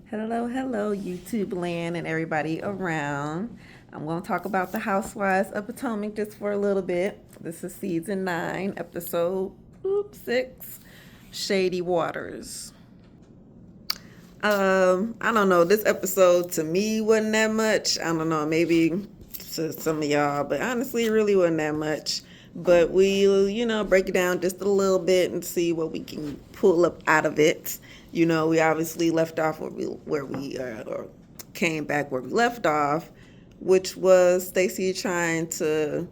Hello, YouTube land and everybody around. I'm going to talk about the Housewives of Potomac just for a little bit. This is season 9, episode 6, Shady Waters. I don't know. This episode to me wasn't that much. I don't know, maybe to some of y'all, but honestly, it really wasn't that much. But we'll, break it down just a little bit and see what we can pull up out of it. We obviously left off or came back where we left off, which was Stacey trying to,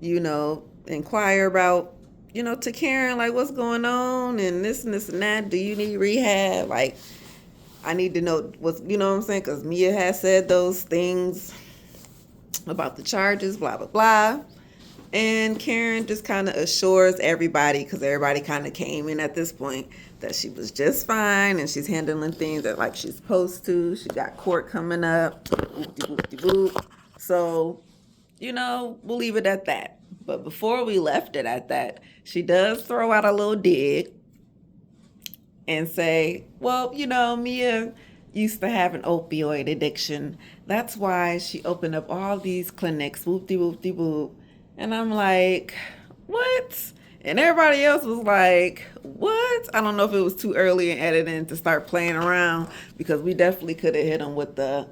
inquire about, to Karen, like, what's going on and this and this and that. Do you need rehab? Like, I need to know what's, what I'm saying? Because Mia has said those things about the charges, blah, blah, blah. And Karen just kind of assures everybody, because everybody kind of came in at this point, that she was just fine and she's handling things that like she's supposed to. She got court coming up. So, we'll leave it at that. But before we left it at that, she does throw out a little dig and say, well, Mia used to have an opioid addiction. That's why she opened up all these clinics, whoop-de-whoop-de-whoop. And I'm like, what? And everybody else was like, what? I don't know if it was too early in editing to start playing around, because we definitely could have hit them with the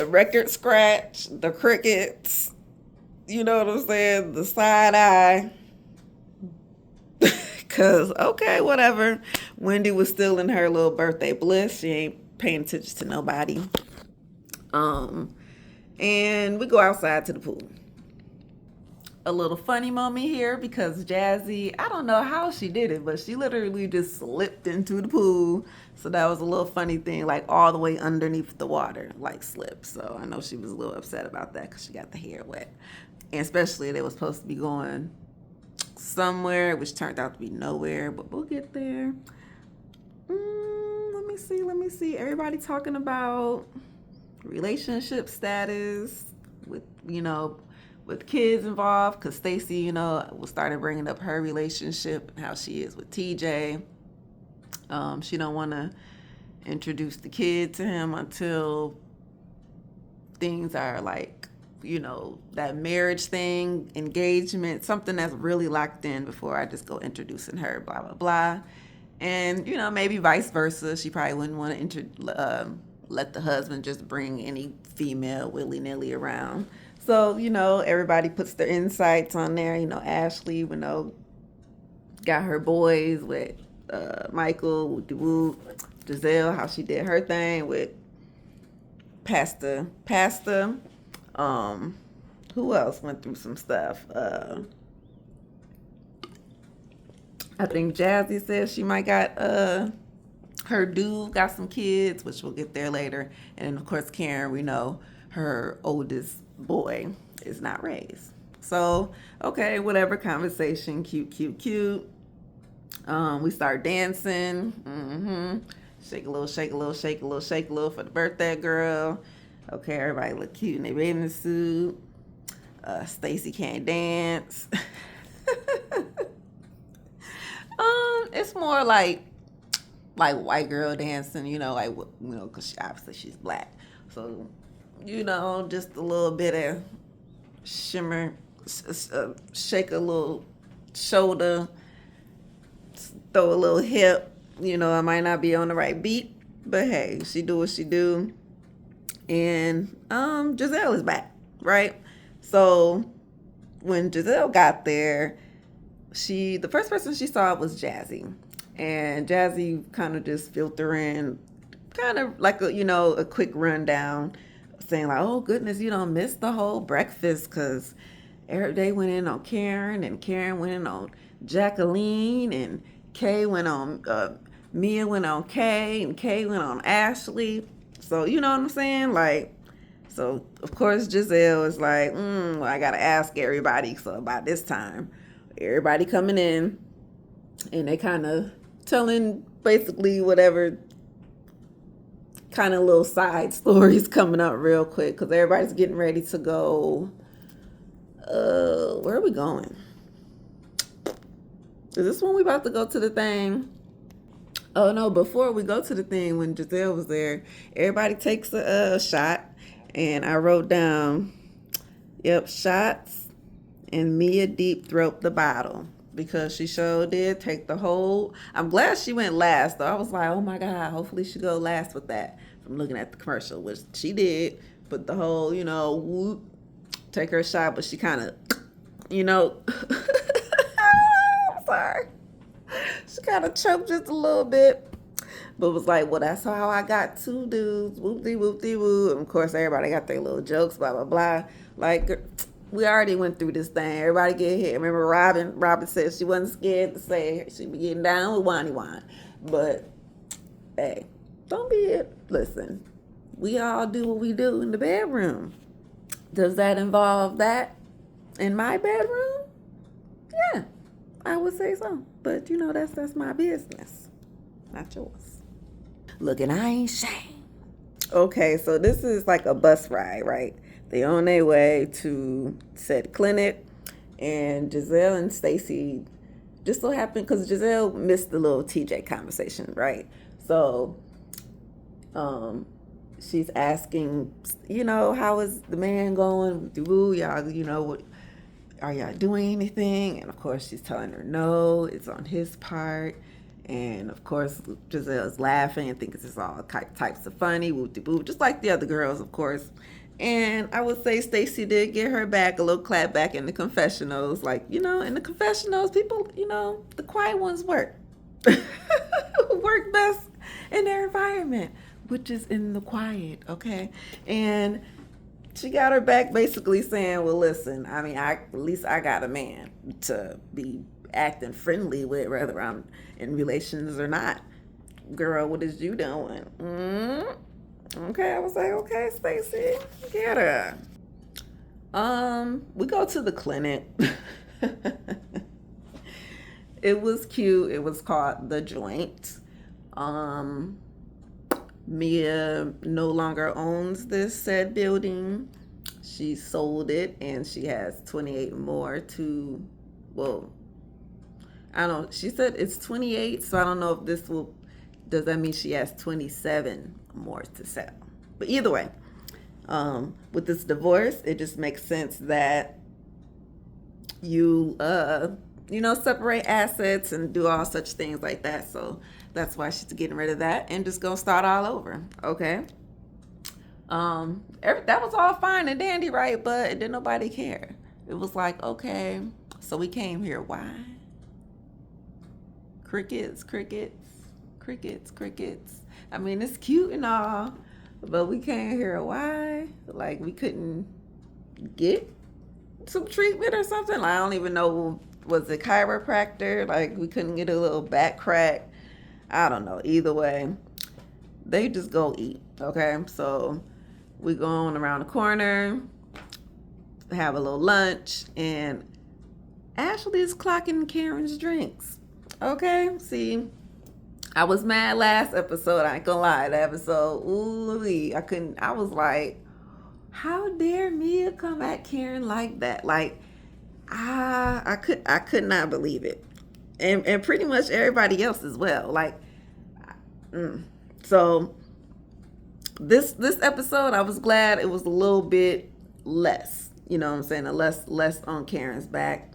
record scratch, the crickets, you know what I'm saying? The side eye. Cause okay, whatever. Wendy was still in her little birthday bliss. She ain't paying attention to nobody. And we go outside to the pool. A little funny moment here because Jazzy, I don't know how she did it, but she literally just slipped into the pool. So that was a little funny thing, like all the way underneath the water, like slipped. So I know she was a little upset about that because she got the hair wet. And especially they were supposed to be going somewhere, which turned out to be nowhere, but we'll get there. Let me see. Everybody talking about relationship status with, with kids involved, because Stacey, was started bringing up her relationship and how she is with TJ. She don't want to introduce the kid to him until things are like, that marriage thing, engagement, something that's really locked in before I just go introducing her, blah, blah, blah. And, maybe vice versa. She probably wouldn't want to let the husband just bring any female willy-nilly around. So, everybody puts their insights on there. Ashley, got her boys with Michael, Giselle, how she did her thing with Pasta. Who else went through some stuff? I think Jazzy says she might got her dude got some kids, which we'll get there later. And of course, Karen, we know her oldest boy is not raised. So, okay, whatever, conversation, cute. We start dancing. Shake a little, shake a little, shake a little, shake a little for the birthday girl. Okay, everybody look cute in their bathing suit. Stacey can't dance. It's more like white girl dancing, because obviously she's black. So, just a little bit of shimmer, shake a little shoulder, throw a little hip. I might not be on the right beat, but hey, she do what she do. And Giselle is back, right? So when Giselle got there, the first person she saw was Jazzy. And Jazzy kind of just filter in, kind of like a quick rundown, saying like, oh goodness, you don't miss the whole breakfast, because they went in on Karen, and Karen went in on Jacqueline, and Kay went on, Mia went on Kay, and Kay went on Ashley. So, you know what I'm saying? Like, so of course Giselle is like, well, I gotta ask everybody. So about this time, everybody coming in, and they kind of telling basically whatever kind of little side stories coming up real quick, because everybody's getting ready to go. Where are we going? Is this when we about to go to the thing? Oh no! Before we go to the thing, when Giselle was there, everybody takes a shot, and I wrote down, "Yep, shots." And Mia deep throat the bottle because she sure did take the whole. I'm glad she went last though. I was like, oh my god, hopefully she go last with that. From looking at the commercial, which she did, but the whole, whoop, take her shot, but she kind of, I'm sorry, she kind of choked just a little bit. But was like, well, that's how I got two dudes. Whoop de whoop de whoop. And of course, everybody got their little jokes, blah, blah, blah. Like, we already went through this thing. Everybody get hit. Remember Robin? Robin said she wasn't scared to say she'd be getting down with Wani Wine. But, hey, don't be it. Listen, we all do what we do in the bedroom. Does that involve that in my bedroom? Yeah, I would say so. But, that's my business, not yours. Look, and I ain't shame. Okay, so this is like a bus ride, right? They on their way to said clinic, and Giselle and Stacy just so happened because Giselle missed the little TJ conversation, right? So, she's asking, how is the man going? Ooh, y'all, what? Are y'all doing anything? And of course, she's telling her no, it's on his part. And of course, Giselle's laughing and thinking it's all types of funny, whoop-de-whoop, just like the other girls, of course. And I would say Stacy did get her back a little clap back in the confessionals. Like, in the confessionals, people, the quiet ones work. Work best in their environment, which is in the quiet, okay? And she got her back basically saying, well, listen, I mean, at least I got a man to be acting friendly with, whether I'm in relations or not. Girl, what is you doing? Okay, I was like, okay, Stacy, get her. We go to the clinic. It was cute. It was called The Joint. Mia no longer owns this said building. She sold it and she has 28 more to, well, I don't know. She said it's 28, so I don't know if does that mean she has 27 more to sell? But either way, with this divorce, it just makes sense that you, separate assets and do all such things like that. So that's why she's getting rid of that and just gonna start all over. Okay. That was all fine and dandy, right? But didn't nobody care. It was like, okay, so we came here. Why? Crickets, crickets, crickets, crickets. I mean, it's cute and all, but we came here. Why? Like, we couldn't get some treatment or something? Like, I don't even know. Was it chiropractor? Like, we couldn't get a little back crack. I don't know. Either way, they just go eat. Okay, so we go on around the corner, have a little lunch, and Ashley is clocking Karen's drinks. Okay, see, I was mad last episode. I ain't gonna lie, that episode, ooh, I was like, how dare Mia come at Karen like that? Like, I could not believe it, and pretty much everybody else as well. Like, so this episode, I was glad it was a little bit less. You know what I'm saying? Less on Karen's back.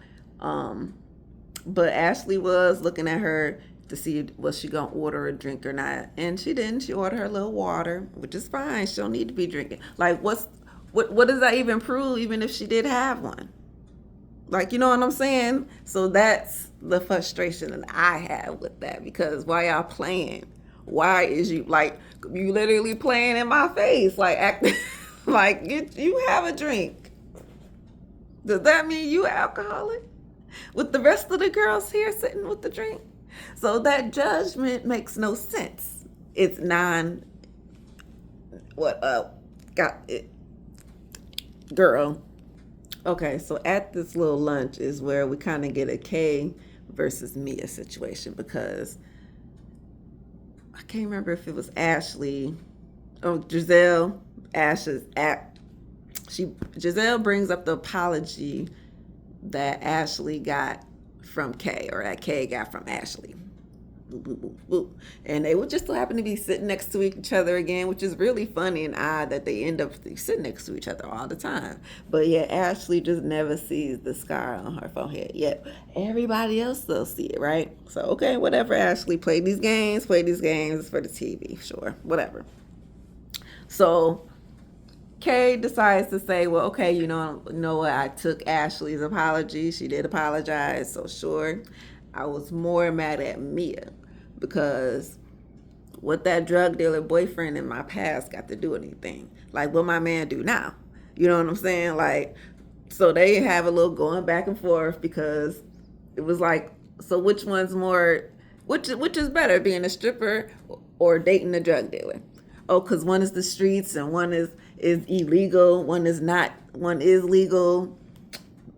But Ashley was looking at her to see was she gonna order a drink or not, and she didn't. She ordered her little water, which is fine. She don't need to be drinking. Like, what does that even prove? Even if she did have one, like, you know what I'm saying? So that's the frustration that I have with that, because why y'all playing? Why is you literally playing in my face, like acting like you have a drink? Does that mean you alcoholic? With the rest of the girls here sitting with the drink. So that judgment makes no sense. It's got it, girl. Okay, so at this little lunch is where we kind of get a Kay versus Mia situation, because I can't remember if it was Ashley or Giselle. Giselle brings up the apology that Ashley got from Kay, or that Kay got from Ashley. Boop, boop, boop, boop. And they would just so happen to be sitting next to each other again, which is really funny and odd that they end up sitting next to each other all the time. But yeah, Ashley just never sees the scar on her forehead. Yet everybody else still see it, right? So okay, whatever, Ashley, play these games for the TV, sure, whatever. So Kay decides to say, well, okay, you know what? I took Ashley's apology. She did apologize. So sure, I was more mad at Mia because what that drug dealer boyfriend in my past got to do anything. Like what my man do now. You know what I'm saying? Like, so they have a little going back and forth because it was like, so which one's more, which is better, being a stripper or dating a drug dealer? Oh, because one is the streets and one is illegal. One is not. One is legal.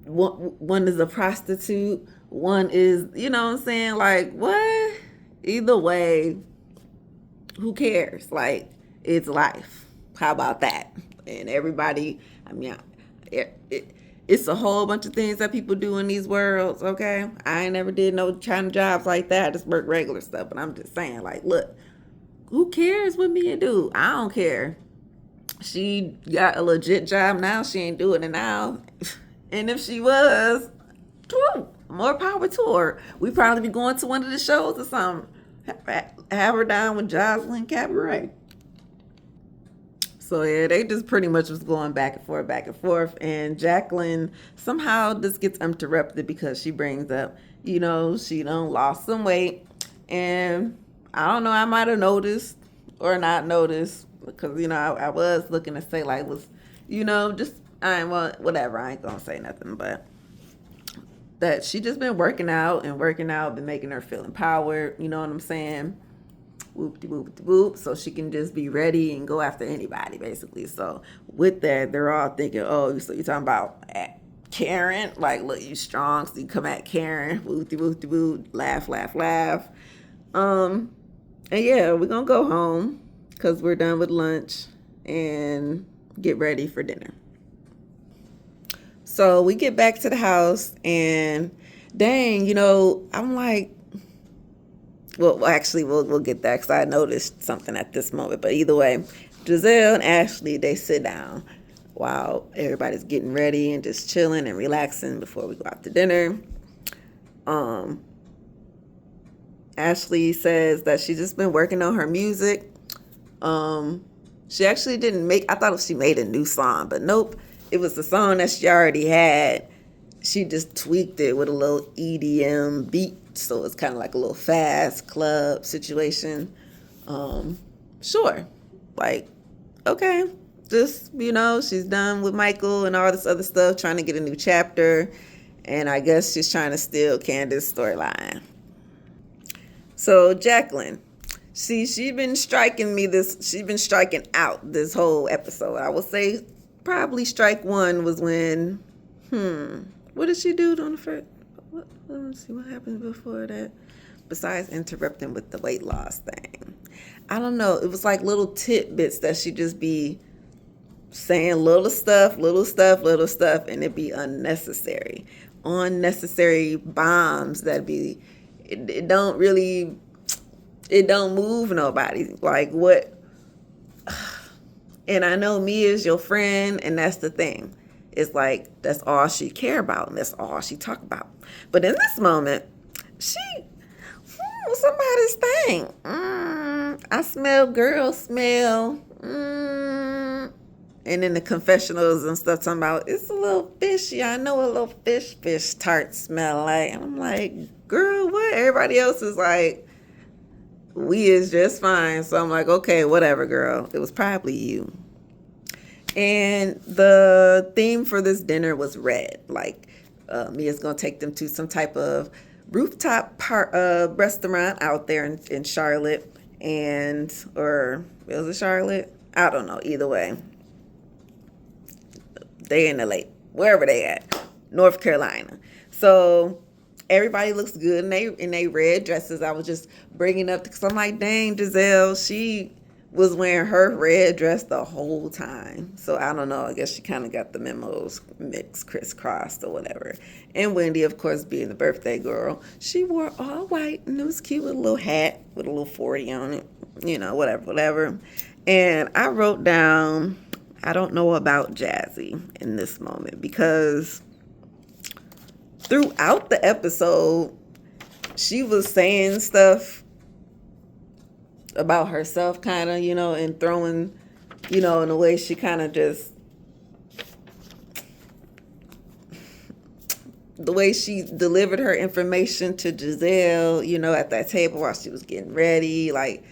One is a prostitute. One is, you know what I'm saying? Like, what? Either way, who cares? Like, it's life. How about that? And everybody, I mean, it's a whole bunch of things that people do in these worlds, okay? I ain't never did no kind of jobs like that. I just work regular stuff. But I'm just saying, like, look, who cares what Mia do? I don't care. She got a legit job now. She ain't doing it now. And if she was, more power to her. We probably be going to one of the shows or something. Have her down with Jocelyn Cabaret. So yeah, they just pretty much was going back and forth. And Jacqueline somehow this gets interrupted because she brings up, she done lost some weight. And I don't know, I might have noticed or not noticed because, I was looking to say like was, just, whatever. I ain't going to say nothing, but that she just been working out, been making her feel empowered. You know what I'm saying? Whoop-de-whoop-de-whoop, so she can just be ready and go after anybody, basically. So with that, they're all thinking, oh, so you're talking about Karen? Like, look, you strong, so you come at Karen. Whoop-de-whoop-de-whoop, laugh, laugh, laugh. And yeah, we're going to go home because we're done with lunch and get ready for dinner. So we get back to the house and dang, I'm like, well, actually, we'll get that because I noticed something at this moment. But either way, Giselle and Ashley, they sit down while everybody's getting ready and just chilling and relaxing before we go out to dinner. Ashley says that she's just been working on her music. She actually I thought she made a new song, but nope. It was the song that she already had. She just tweaked it with a little EDM beat. So it's kind of like a little fast club situation. Sure. Like, okay. Just, she's done with Michael and all this other stuff, trying to get a new chapter. And I guess she's trying to steal Candace's storyline. So Jacqueline, she's been striking out this whole episode. I will say probably strike one was when, what did she do on the first? Let me see what happened before that. Besides interrupting with the weight loss thing, I don't know. It was like little tidbits that she just be saying little stuff, and it'd be unnecessary bombs that be. It don't move nobody. Like what? And I know Mia's your friend, and that's the thing. It's like, that's all she care about, and that's all she talk about. But in this moment, somebody's thing. I smell girl smell. And then the confessionals and stuff talking about, it's a little fishy. I know a little fish tart smell like. And I'm like, girl, what? Everybody else is like, we is just fine. So I'm like, okay, whatever, girl. It was probably you. And the theme for this dinner was red. Like, Mia's going to take them to some type of rooftop restaurant out there in Charlotte. Or was it Charlotte? I don't know. Either way. They in the lake. Wherever they at. North Carolina. So everybody looks good in they red dresses. I was just bringing up because I'm like, dang, Giselle, was wearing her red dress the whole time. So I don't know. I guess she kind of got the memos mixed, crisscrossed, or whatever. And Wendy, of course, being the birthday girl, she wore all white and it was cute with a little hat with a little 40 on it. You know, whatever, whatever. And I wrote down, I don't know about Jazzy in this moment because throughout the episode, she was saying stuff about herself, kind of, you know, and throwing, you know, in a way she kind of just, the way she delivered her information to Giselle, you know, at that table while she was getting ready, like,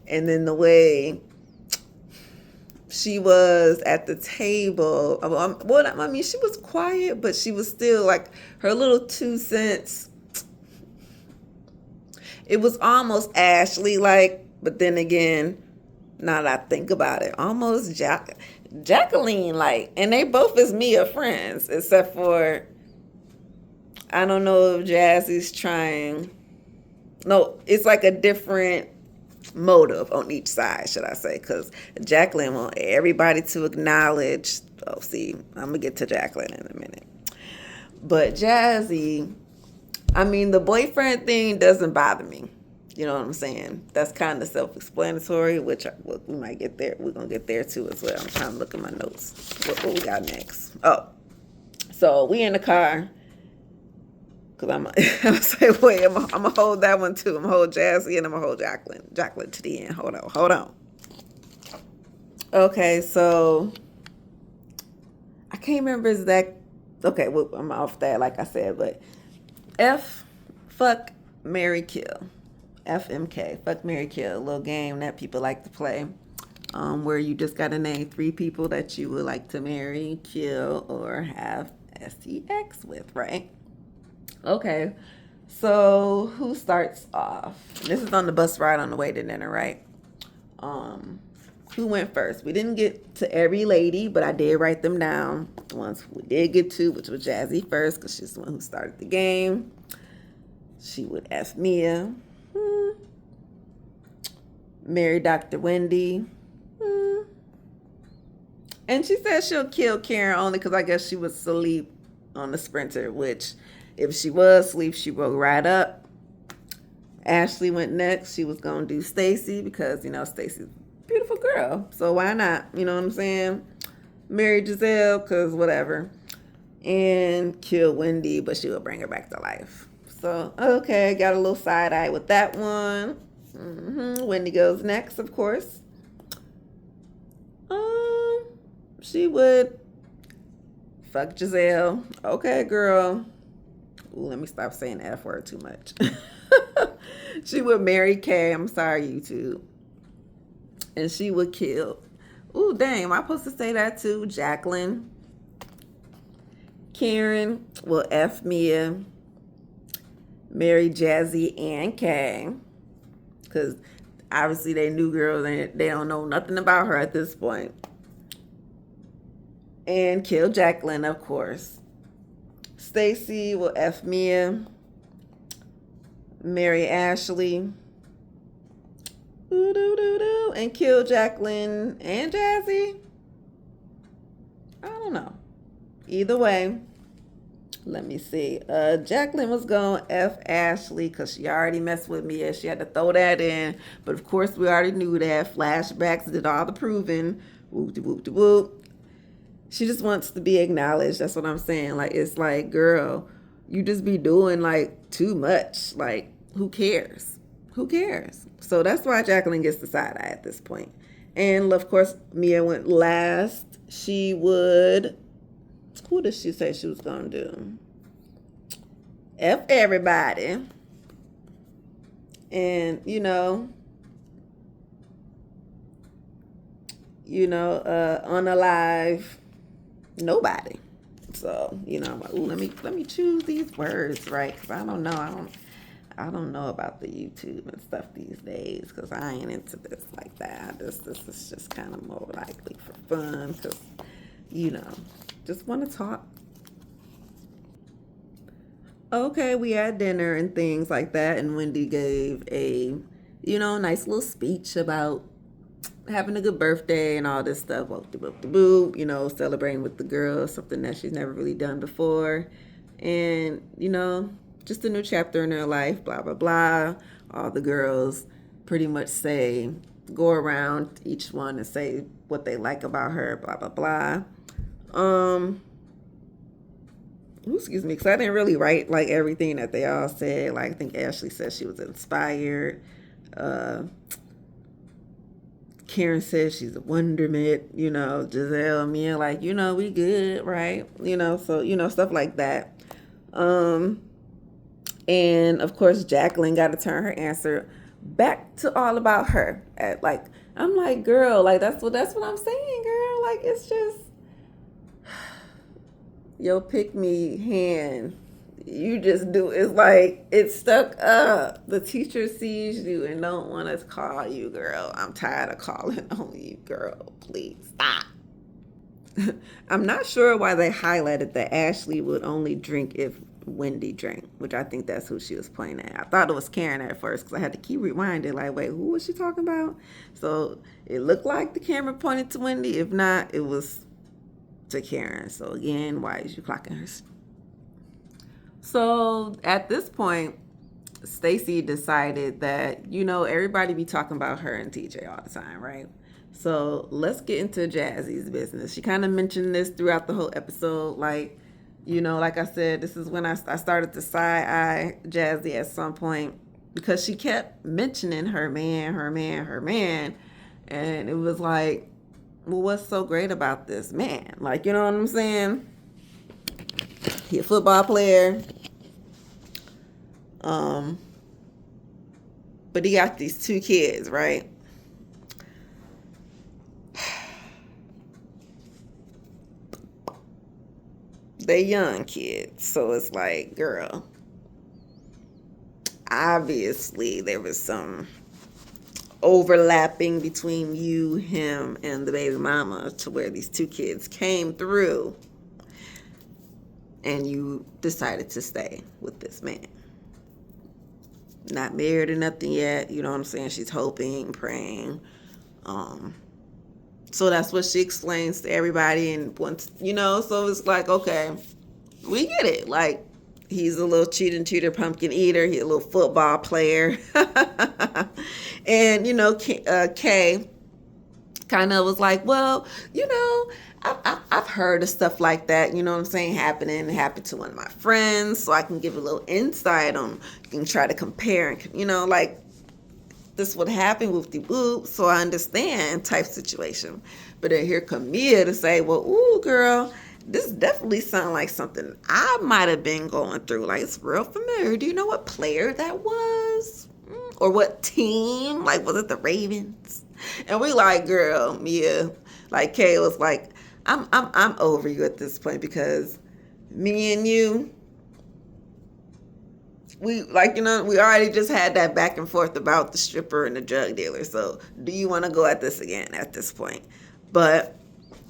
and then the way she was at the table. Well, I mean, she was quiet, but she was still like her little 2 cents. It was almost Ashley like, but then again, now that I think about it, almost Jacqueline like, and they both is Mia friends, except for I don't know if Jazzy's trying. No, it's like a different motive on each side, should I say, because Jacqueline want everybody to acknowledge. Oh, see, I'm gonna get to Jacqueline in a minute. But Jazzy, I mean, the boyfriend thing doesn't bother me. You know what I'm saying? That's kind of self-explanatory, which we might get there. We're gonna get there too as well. I'm trying to look at my notes. What we got next? Oh, so we in the car. Cause I'm gonna say, wait, I'm gonna hold that one too. I'm gonna hold Jazzy and I'm gonna hold Jacqueline to the end. Hold on. Okay, so I can't remember exact. Okay, well, I'm off that, like I said, but fuck, marry, kill. FMK, fuck, marry, kill. A little game that people like to play, where you just gotta name 3 people that you would like to marry, kill, or have sex with, right? Okay, so who starts off? This is on the bus ride on the way to dinner, right? Who went first? We didn't get to every lady, but I did write them down. Once we did get to, which was Jazzy first, because she's the one who started the game. She would F Mia. Marry Dr. Wendy. And she said she'll kill Karen only because I guess she was asleep on the Sprinter, which if she was asleep, she woke right up. Ashley went next. She was going to do Stacy because, you know, Stacy's a beautiful girl. So why not? You know what I'm saying? Marry Giselle because whatever. And kill Wendy, but she will bring her back to life. So, okay, got a little side eye with that one. Wendy goes next, of course. She would fuck Giselle. Okay, girl. Ooh, let me stop saying the F word too much. She would marry Kay. I'm sorry, YouTube. And she would kill. Ooh, dang. Am I supposed to say that too? Jacqueline. Karen will F Mia. Marry Jazzy and Kay. Because obviously they new girls and they don't know nothing about her at this point. And kill Jacqueline, of course. Stacy will F Mia. Marry Ashley. And kill Jacqueline and Jazzy. I don't know. Either way, let me see. Jacqueline was going to F Ashley because she already messed with Mia. She had to throw that in. But of course, we already knew that. Flashbacks did all the proving. Whoop-de-whoop-de-whoop. She just wants to be acknowledged. That's what I'm saying. Like, it's like, girl, you just be doing, like, too much. Like, who cares? Who cares? So that's why Jacqueline gets the side eye at this point. And, of course, Mia went last. She would... Who did she say she was going to do? F everybody. And, unalive nobody. So, I'm like, ooh, let me choose these words, right? Because I don't know. I don't know about the YouTube and stuff these days because I ain't into this like that. This is just kind of more likely for fun because, just want to talk. Okay, we had dinner and things like that, and Wendy gave a, nice little speech about having a good birthday and all this stuff. Whoop de boop de boop, celebrating with the girls, something that she's never really done before. And, just a new chapter in her life, blah, blah, blah. All the girls pretty much go around each one and say what they like about her, blah, blah, blah. Excuse me, because I didn't really write like everything that they all said. Like I think Ashley said she was inspired. Karen says she's a wonderment. Giselle, Mia, like we good, right? So stuff like that. And of course Jacqueline got to turn her answer back to all about her. I'm like, girl, like that's what I'm saying, girl. Like it's just your pick me hand. You just do. It's like it's stuck up. The teacher sees you and don't want to call you, girl. I'm tired of calling on you, girl. Please stop. I'm not sure why they highlighted that Ashley would only drink if Wendy drank, which I think that's who she was pointing at. I thought it was Karen at first because I had to keep rewinding, like, wait, who was she talking about? So it looked like the camera pointed to Wendy. If not, it was to Karen. So again, why is you clocking her? So at this point, Stacy decided that, everybody be talking about her and TJ all the time, right? So let's get into Jazzy's business. She kind of mentioned this throughout the whole episode. Like, like I said, this is when I started to side-eye Jazzy at some point because she kept mentioning her man. And it was like, well, what's so great about this man? Like, you know what I'm saying? He a football player. But he got these 2 kids, right? They young kids. So it's like, girl, obviously there was some overlapping between you, him, and the baby mama to where these 2 kids came through and you decided to stay with this man. Not married or nothing yet, you know what I'm saying? She's hoping, praying. So that's what she explains to everybody and once, so it's like, okay, we get it. Like, he's a little cheater, pumpkin eater. He's a little football player. And, Kay kind of was like, well, I've heard of stuff like that, you know what I'm saying, happened to one of my friends, so I can give a little insight on, you can try to compare, and, like, this would happen, whoop-de-whoop, so I understand type situation. But then here come Mia to say, well, ooh, girl, this definitely sounds like something I might have been going through. Like, it's real familiar. Do you know what player that was? Or what team? Like, was it the Ravens? And we like, girl, Mia, like Kay was like, I'm over you at this point because me and you, we already just had that back and forth about the stripper and the drug dealer. So do you want to go at this again at this point? But,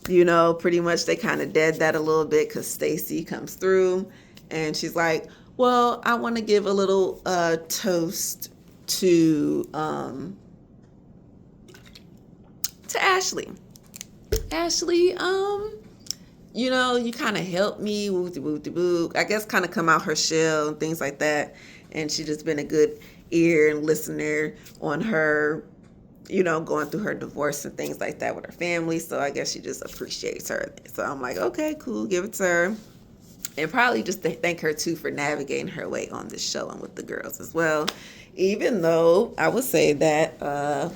pretty much they kind of dead that a little bit because Stacy comes through and she's like, well, I want to give a little toast to Ashley. Ashley, you kind of helped me, woo-de-woo-de-woo, I guess kind of come out her shell and things like that. And she just been a good ear and listener on her, going through her divorce and things like that with her family. So I guess she just appreciates her. So I'm like, okay, cool, give it to her. And probably just to thank her too for navigating her way on this show and with the girls as well. Even though I would say that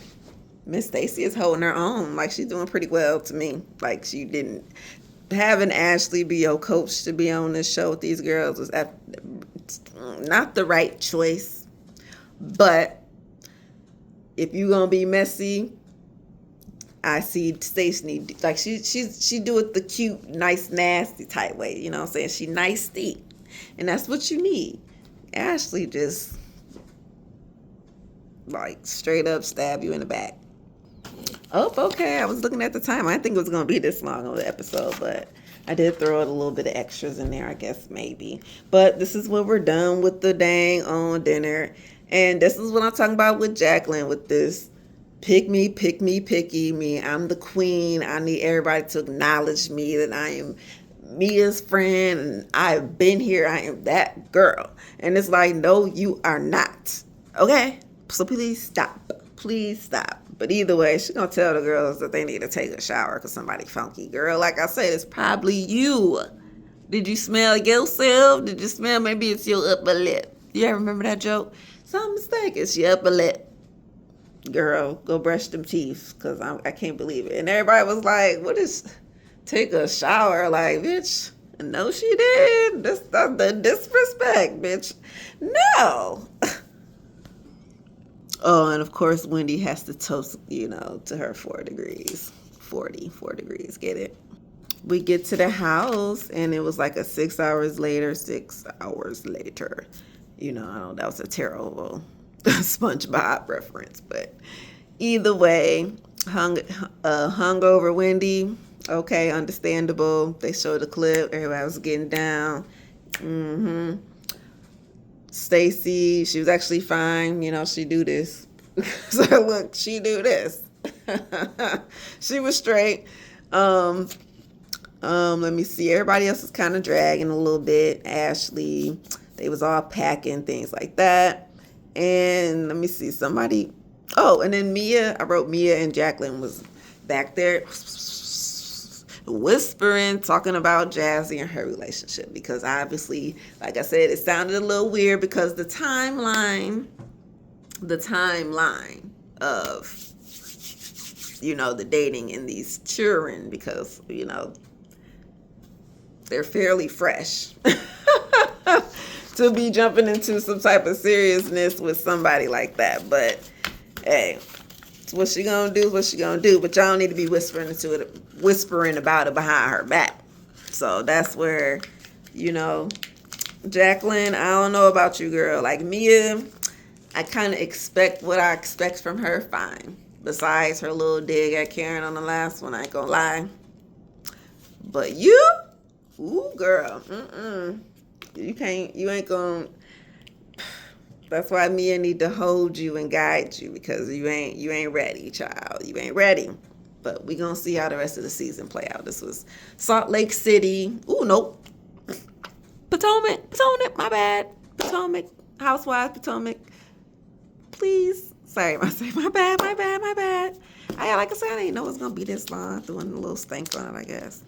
Miss Stacy is holding her own. Like, she's doing pretty well to me. Like, she didn't having Ashley be your coach to be on this show with these girls was not the right choice. But if you're gonna be messy, I see Stacy like she do it the cute, nice, nasty type way. You know what I'm saying? She nasty, and that's what you need. Ashley just like straight up stab you in the back. Oh, okay. I was looking at the time. I didn't think it was going to be this long of an episode, but I did throw out a little bit of extras in there, I guess, maybe. But this is when we're done with the dang on dinner. And this is what I'm talking about with Jacqueline, with this Pick me, pick me, picky me. I'm the queen. I need everybody to acknowledge me that I am Mia's friend and I've been here. I am that girl. And it's like, no, you are not. Okay? So please stop. Please stop. But either way, she's going to tell the girls that they need to take a shower because somebody funky. Girl, like I said, it's probably you. Did you smell yourself? Did you smell maybe it's your upper lip? You ever remember that joke? Some mistake. It's your upper lip. Girl, go brush them teeth because I can't believe it. And everybody was like, what is take a shower? Like, bitch, no, she did. That's the disrespect, bitch. No. Oh, and of course, Wendy has to toast, to her 4 degrees. 4 degrees, get it? We get to the house, and it was like a 6 hours later. I know that was a terrible SpongeBob reference, but either way, hungover Wendy, okay, understandable. They showed the clip, everybody was getting down. Stacy, she was actually fine, she do this. So look, she do this. She was straight. Let me see. Everybody else was kind of dragging a little bit. Ashley, they was all packing, things like that. And let me see, somebody. Oh, and then Mia, I wrote Mia and Jacqueline was back there whispering, talking about Jazzy and her relationship. Because obviously, like I said, it sounded a little weird because the timeline of, the dating and these children, because, they're fairly fresh to be jumping into some type of seriousness with somebody like that. But hey, it's what she gonna do is what she gonna do. But y'all need to be whispering about it behind her back. So that's where, Jacqueline, I don't know about you, girl. Like Mia, I kind of expect what I expect from her, fine. Besides her little dig at Karen on the last one, I ain't gonna lie. But you, ooh, girl, you ain't gonna. That's why Mia need to hold you and guide you because you ain't ready, child. You ain't ready. But we gonna see how the rest of the season play out. This was Salt Lake City. Ooh, nope. Potomac, my bad. Potomac, Housewives, Potomac. Please. Sorry, my bad. Like I said, I didn't know it was gonna be this long. Doing a little stank on it, I guess.